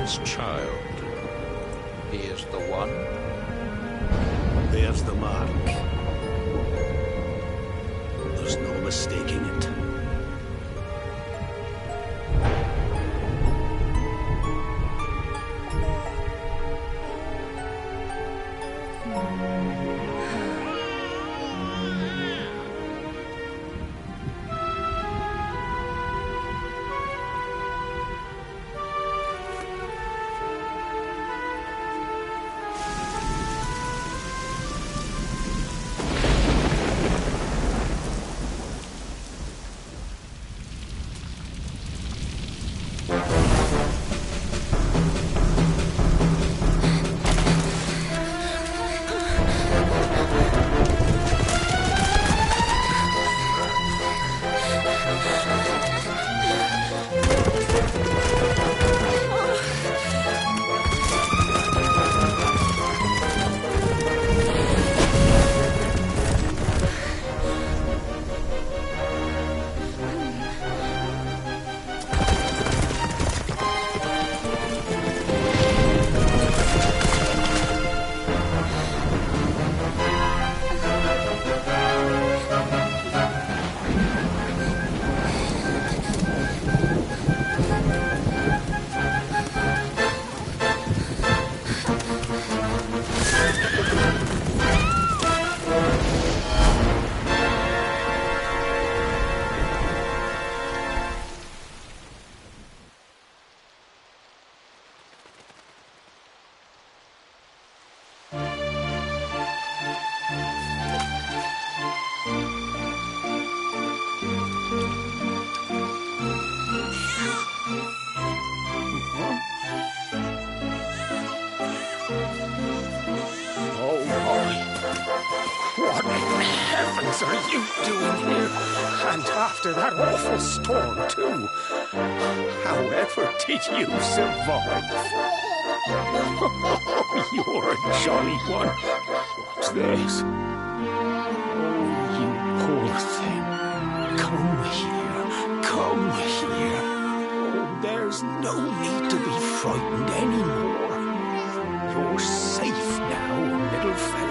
This child, he is the one? There's the mark. There's no mistaking it. What in heavens are you doing here? And after that awful storm, too. However did you survive? You're a jolly one. What's this? Oh, you poor thing. Come here. Come here. Oh, there's no need to be frightened anymore. You're safe now, little fellow.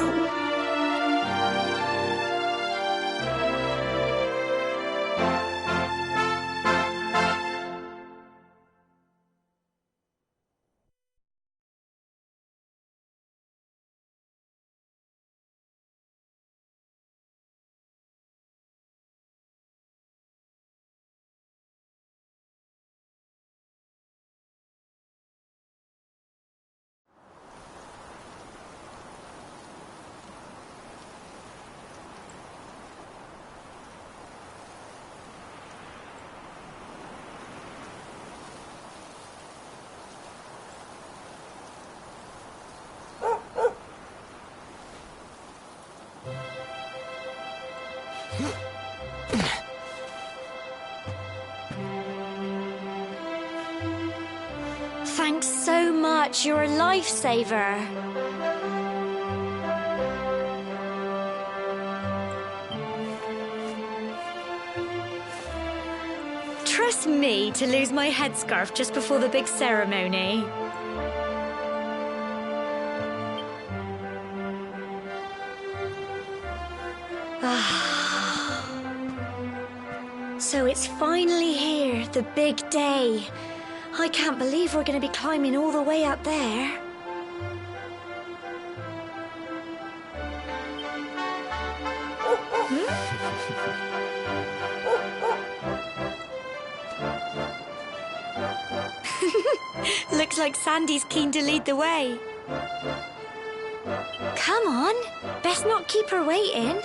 Thanks so much. You're a lifesaver. Trust me to lose my headscarf just before the big ceremony. So it's finally here, the big day. I can't believe we're going to be climbing all the way up there. Looks like Sandy's keen to lead the way. Come on, best not keep her waiting.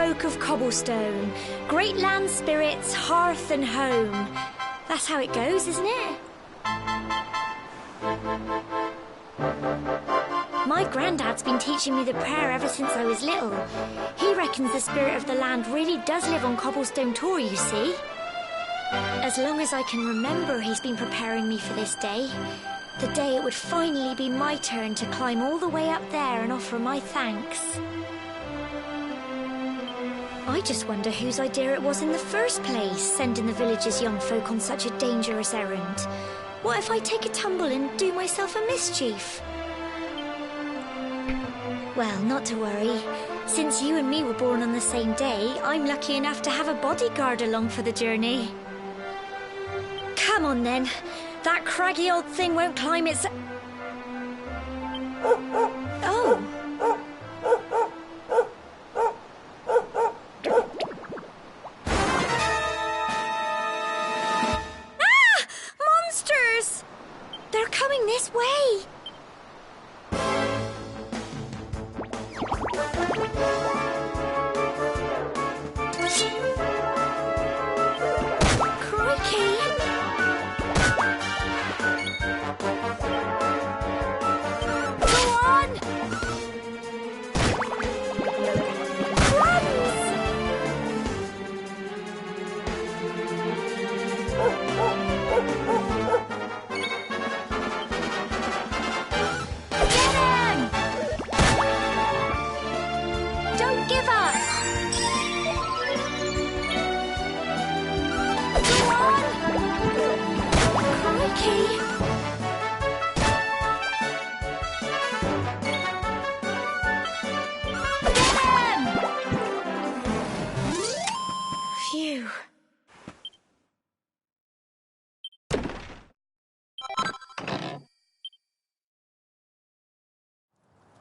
folk of Cobblestone, great land spirits, hearth and home. That's how it goes, isn't it? My granddad's been teaching me the prayer ever since I was little. He reckons the spirit of the land really does live on Cobblestone Tor, you see. As long as I can remember, he's been preparing me for this day. The day it would finally be my turn to climb all the way up there and offer my thanks. I just wonder whose idea it was in the first place, sending the village's young folk on such a dangerous errand. What if I take a tumble and do myself a mischief? Well, not to worry. Since you and me were born on the same day, I'm lucky enough to have a bodyguard along for the journey. Come on then. That craggy old thing won't climb its... Oh. Ah! Monsters! They're coming this way.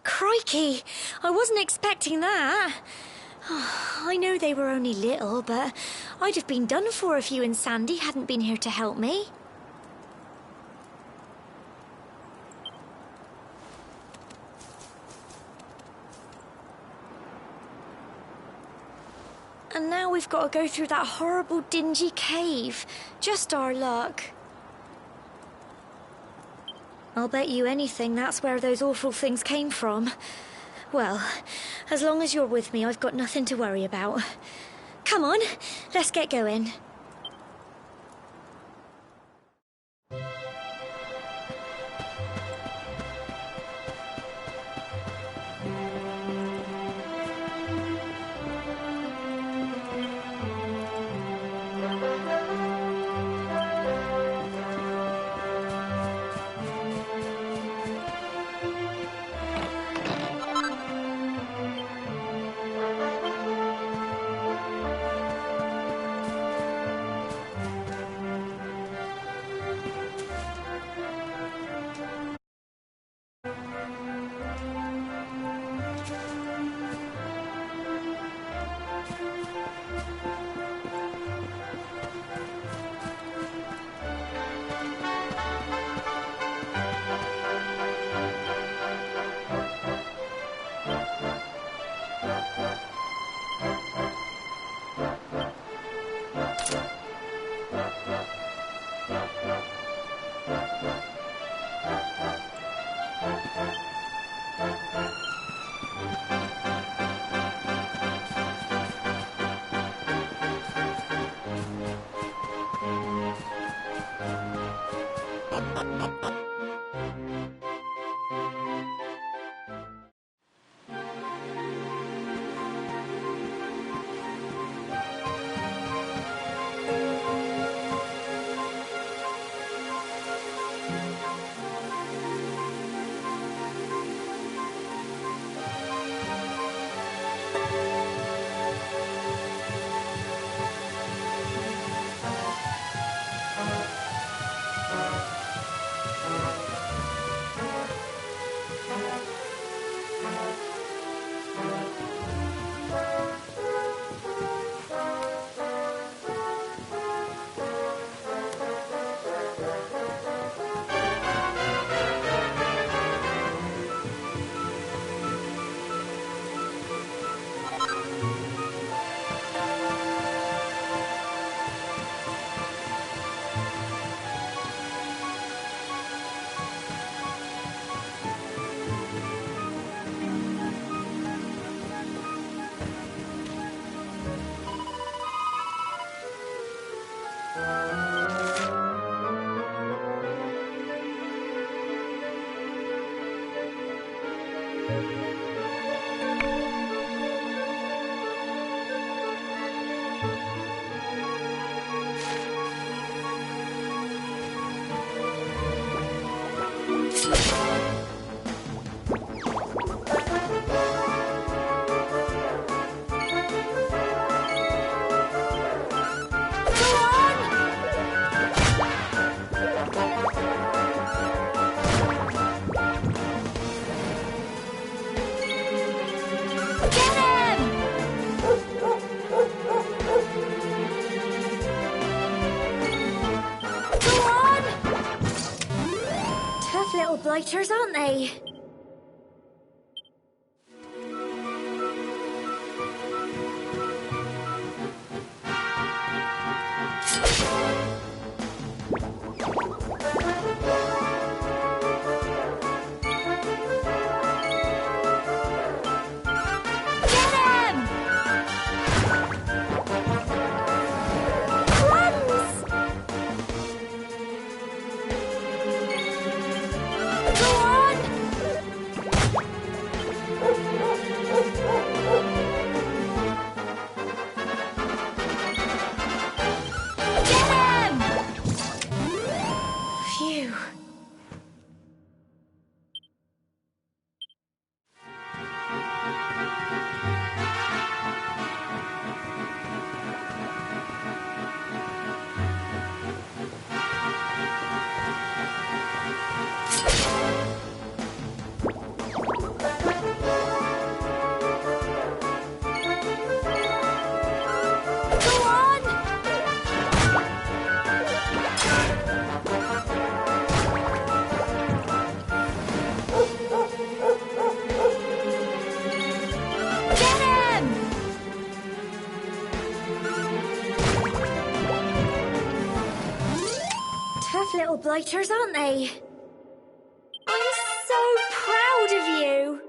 Crikey, I wasn't expecting that. I know they were only little, but I'd have been done for if you and Sandy hadn't been here to help me. And now we've got to go through that horrible, dingy cave. Just our luck. I'll bet you anything that's where those awful things came from. Well, as long as you're with me, I've got nothing to worry about. Come on, let's get going. blighters, aren't they? Tough little blighters, aren't they? I'm so proud of you!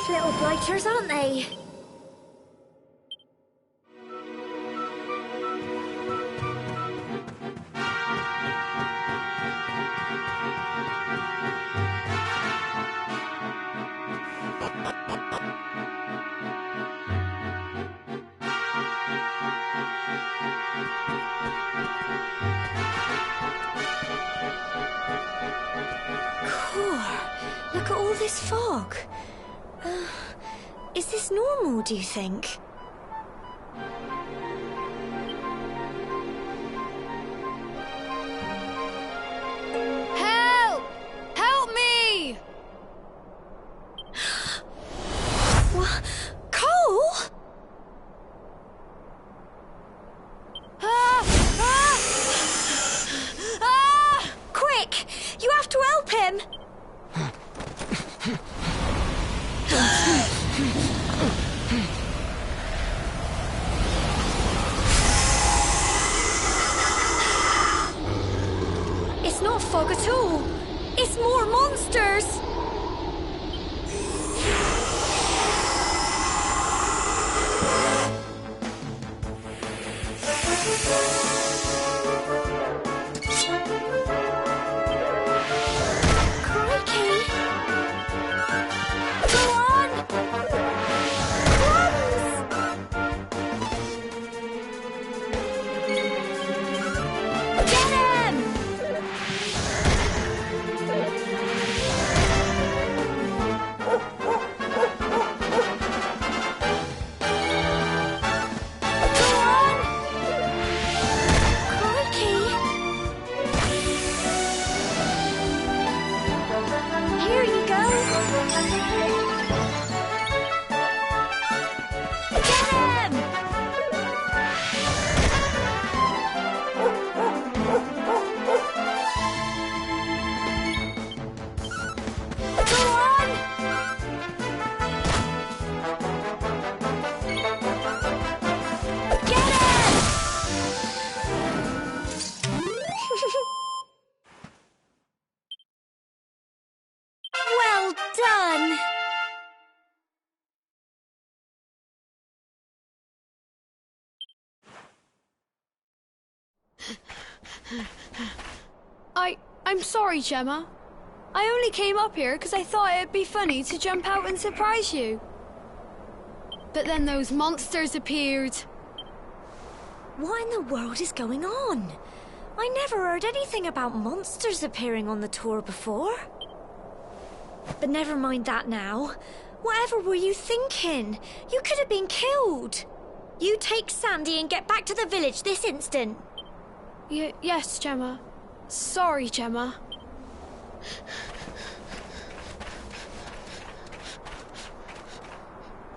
Little blighters, aren't they? all this fog? Is this normal, do you think? Help! Help me! What? Cole? Ah! Ah! Ah! Quick! You have to help him! It's not fog at all. It's more monsters. Crikey. Go on. Crumbs. Get him! Go on! Crikey! Here you go! Get him! Go on! Get him! Well done! I'm sorry, Gemma. I only came up here because I thought it'd be funny to jump out and surprise you. But then those monsters appeared. What in the world is going on? I never heard anything about monsters appearing on the tour before. But never mind that now. Whatever were you thinking? You could have been killed. You take Sandy and get back to the village this instant. Yes, Gemma. Sorry, Gemma.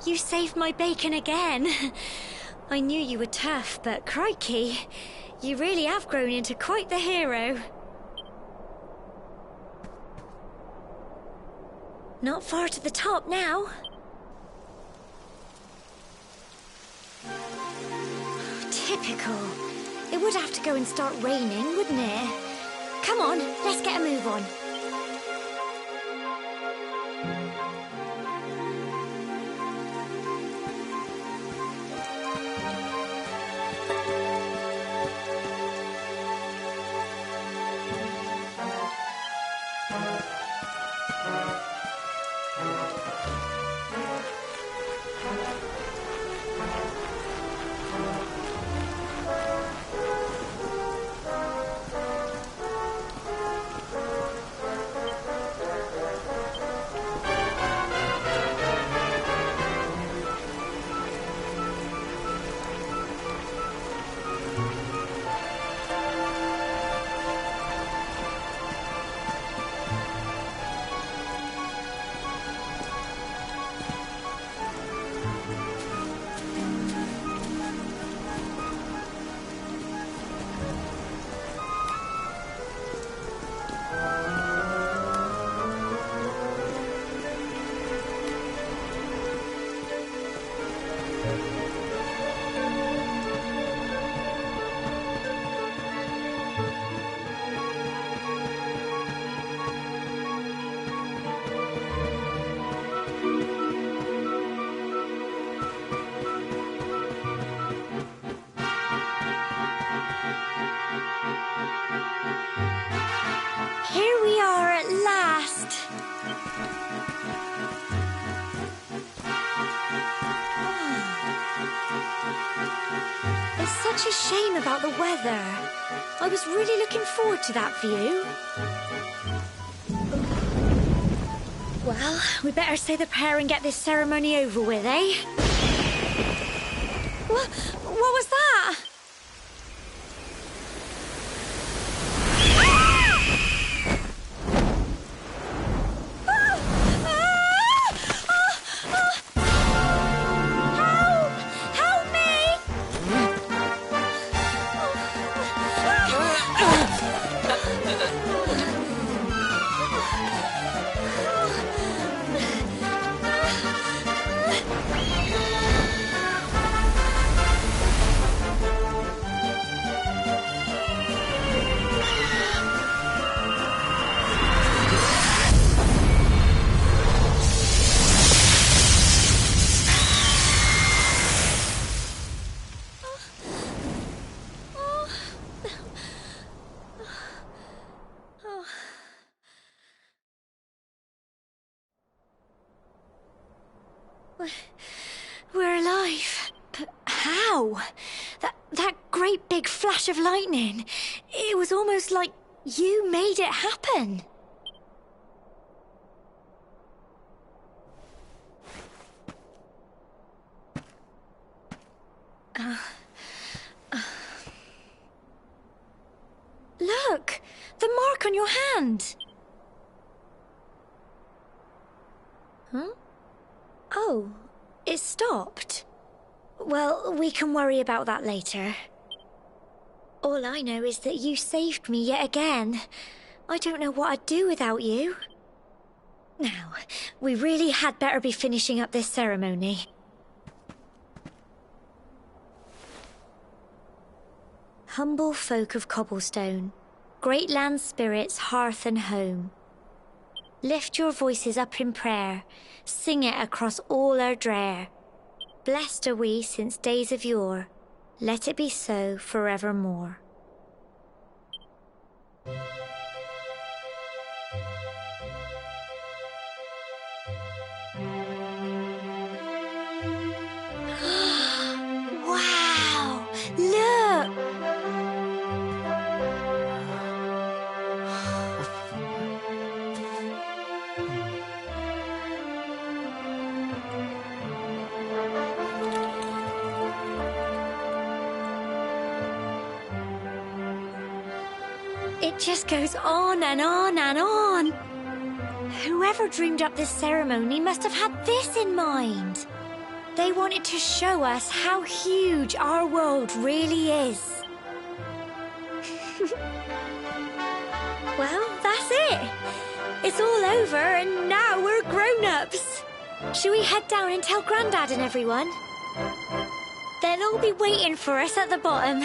You saved my bacon again. I knew you were tough, but crikey, you really have grown into quite the hero. Not far to the top now. Typical. It would have to go and start raining, wouldn't it? Come on, let's get a move on. Here we are at last. It's such a shame about the weather. I was really looking forward to that view. Well, we better say the prayer and get this ceremony over with, eh? What was that? We're alive. But how? That great big flash of lightning. It was almost like you made it happen. Look! The mark on your hand! Huh? Oh, it stopped. Well, we can worry about that later. All I know is that you saved me yet again. I don't know what I'd do without you. Now, we really had better be finishing up this ceremony. Humble folk of Cobblestone, great land spirits, hearth and home. Lift your voices up in prayer, sing it across all our drear. Blessed are we since days of yore, let it be so forevermore. Wow! Look! It just goes on and on and on. Whoever dreamed up this ceremony must have had this in mind. They wanted to show us how huge our world really is. Well, that's it. It's all over and now we're grown-ups. Shall we head down and tell Grandad and everyone? They'll all be waiting for us at the bottom.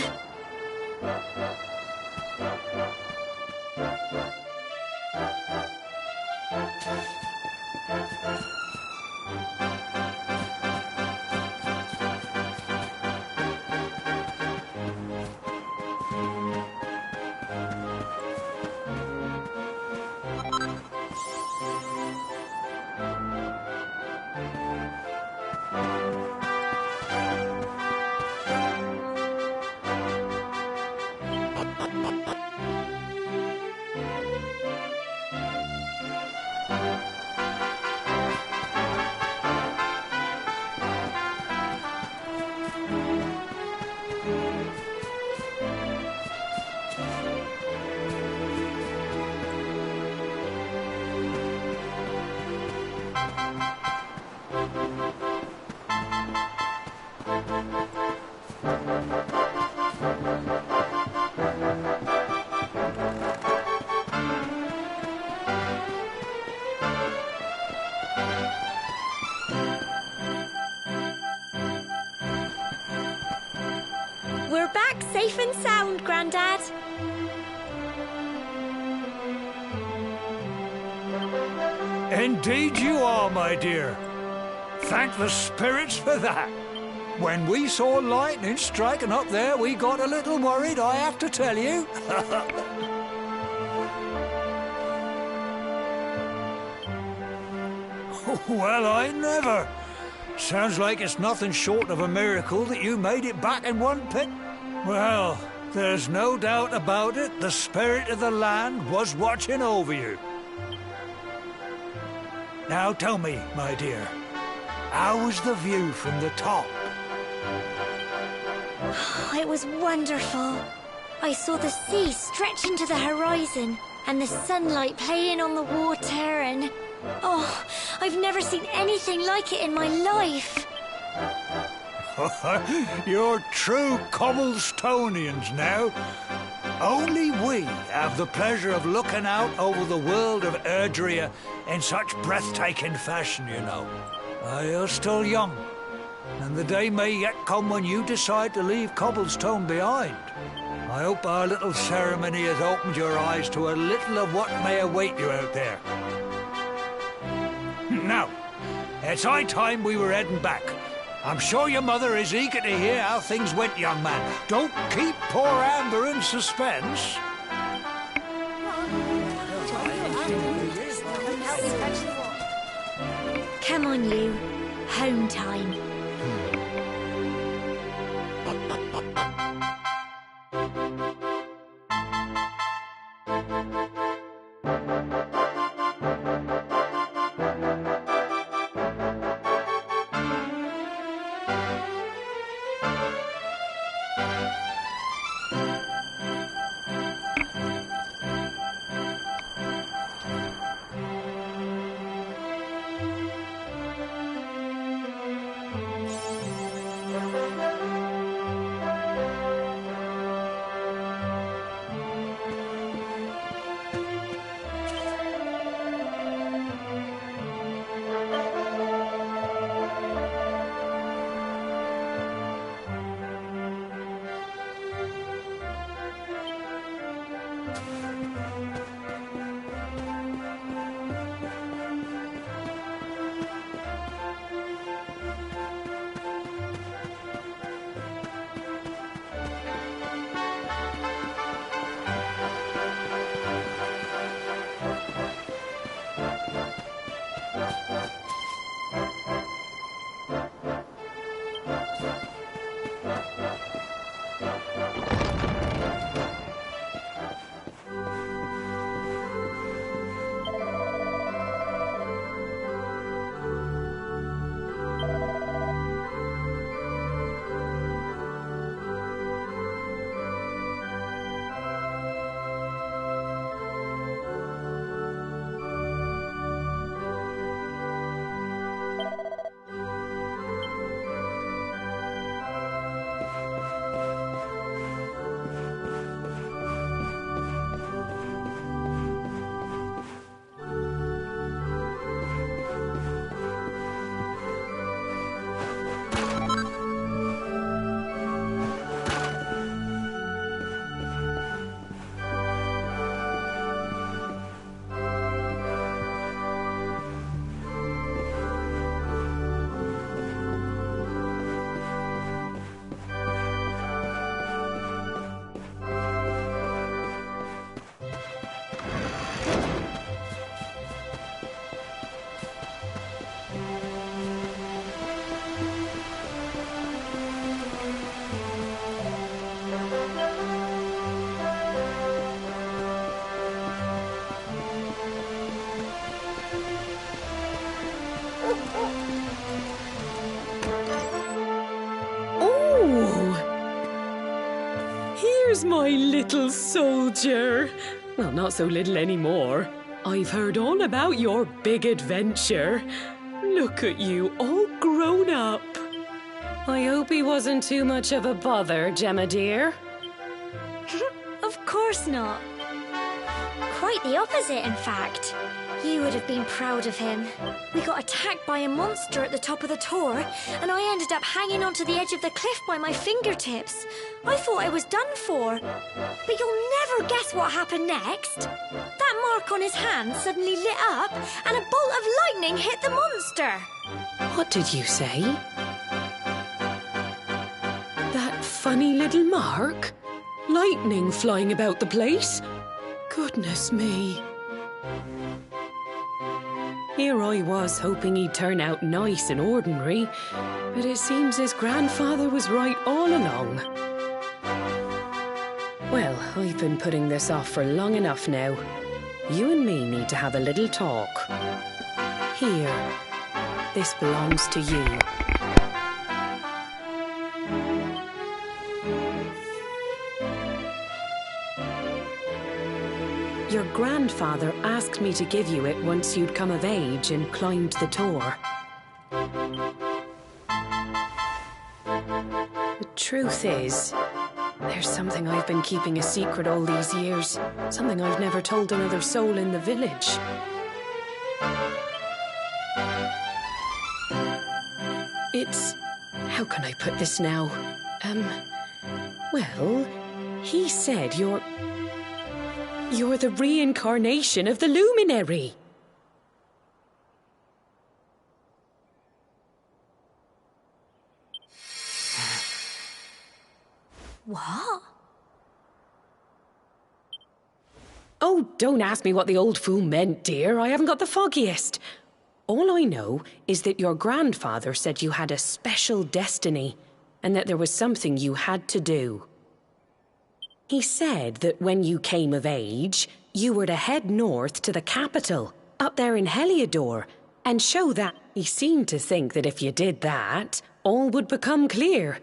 We're back safe and sound, Grandad. Indeed you are, my dear. Thank the spirits for that. When we saw lightning striking up there, we got a little worried, I have to tell you. Well, I never. Sounds like it's nothing short of a miracle that you made it back in one piece. Well, there's no doubt about it, the spirit of the land was watching over you. Now tell me, my dear, how was the view from the top? It was wonderful. I saw the sea stretch into the horizon and the sunlight playing on the water and... Oh, I've never seen anything like it in my life. You're true Cobblestonians now. Only we have the pleasure of looking out over the world of Erdrea in such breathtaking fashion, you know. You're still young, and the day may yet come when you decide to leave Cobblestone behind. I hope our little ceremony has opened your eyes to a little of what may await you out there. Now, it's high time we were heading back. I'm sure your mother is eager to hear how things went, young man. Don't keep poor Amber in suspense. Come on, you. Home time. Here's my little soldier. Well, not so little anymore. I've heard all about your big adventure. Look at you, all grown up. I hope he wasn't too much of a bother, Gemma dear. Of course not. Quite the opposite, in fact. You would have been proud of him. We got attacked by a monster at the top of the tor, and I ended up hanging onto the edge of the cliff by my fingertips. I thought I was done for. But you'll never guess what happened next. That mark on his hand suddenly lit up, and a bolt of lightning hit the monster. What did you say? That funny little mark? Lightning flying about the place? Goodness me. Here I was hoping he'd turn out nice and ordinary, but it seems his grandfather was right all along. Well, I've been putting this off for long enough now. You and me need to have a little talk. Here. This belongs to you. Your grandfather asked me to give you it once you'd come of age and climbed the tor. The truth is, there's something I've been keeping a secret all these years. Something I've never told another soul in the village. It's... how can I put this now? Well, he said you're the reincarnation of the luminary. What? Oh, don't ask me what the old fool meant, dear. I haven't got the foggiest. All I know is that your grandfather said you had a special destiny, and that there was something you had to do. He said that when you came of age, you were to head north to the capital, up there in Heliodor, and show that. He seemed to think that if you did that, all would become clear.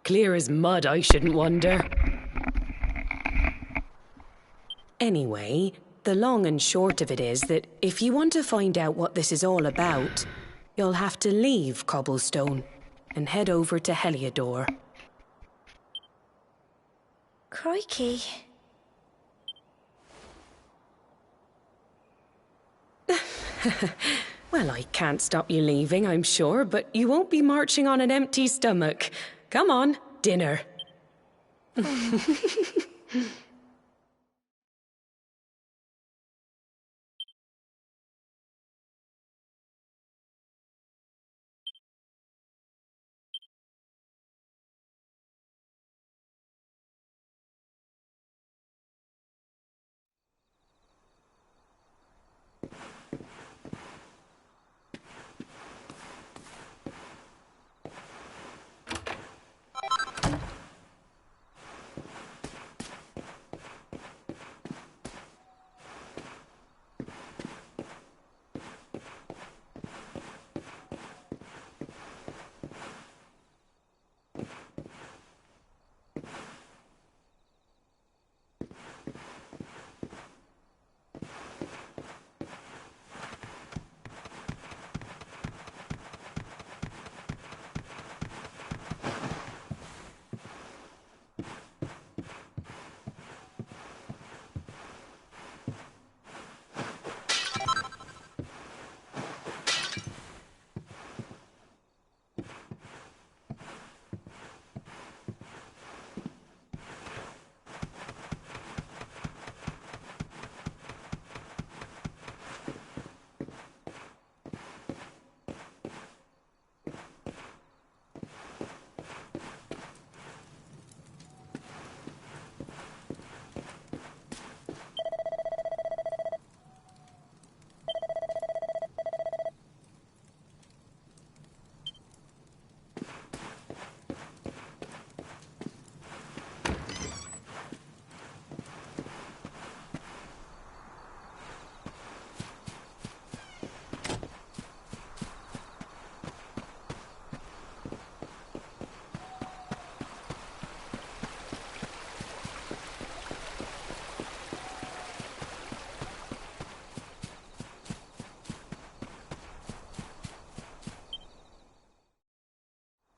Clear as mud, I shouldn't wonder. Anyway, the long and short of it is that if you want to find out what this is all about, you'll have to leave Cobblestone and head over to Heliodor. Crikey. Well, I can't stop you leaving, I'm sure, but you won't be marching on an empty stomach. Come on, dinner.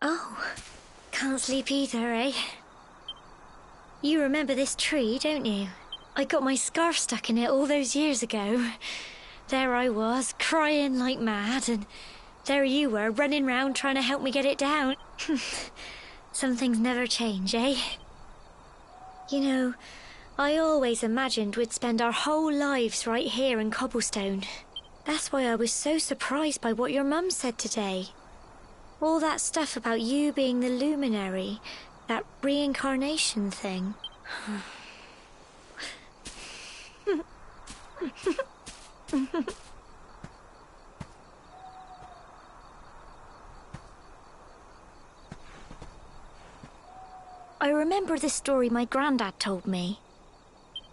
Oh, can't sleep either, eh? You remember this tree, don't you? I got my scarf stuck in it all those years ago. There I was, crying like mad, and there you were, running round trying to help me get it down. Some things never change, eh? You know, I always imagined we'd spend our whole lives right here in Cobblestone. That's why I was so surprised by what your mum said today. All that stuff about you being the luminary, that reincarnation thing. I remember the story my granddad told me.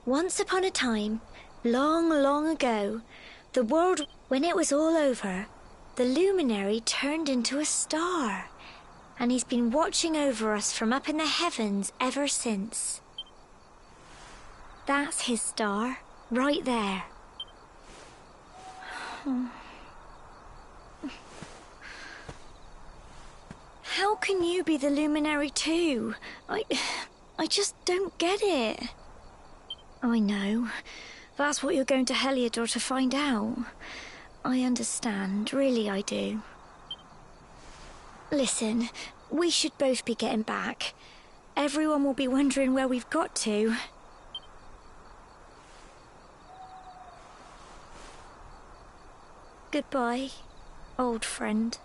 Once upon a time, long, long ago, the world When it was all over, the luminary turned into a star, and he's been watching over us from up in the heavens ever since. That's his star, right there. How can you be the luminary too? I just don't get it. I know. That's what you're going to Heliodor to find out. I understand, really I do. Listen, we should both be getting back. Everyone will be wondering where we've got to. Goodbye, old friend.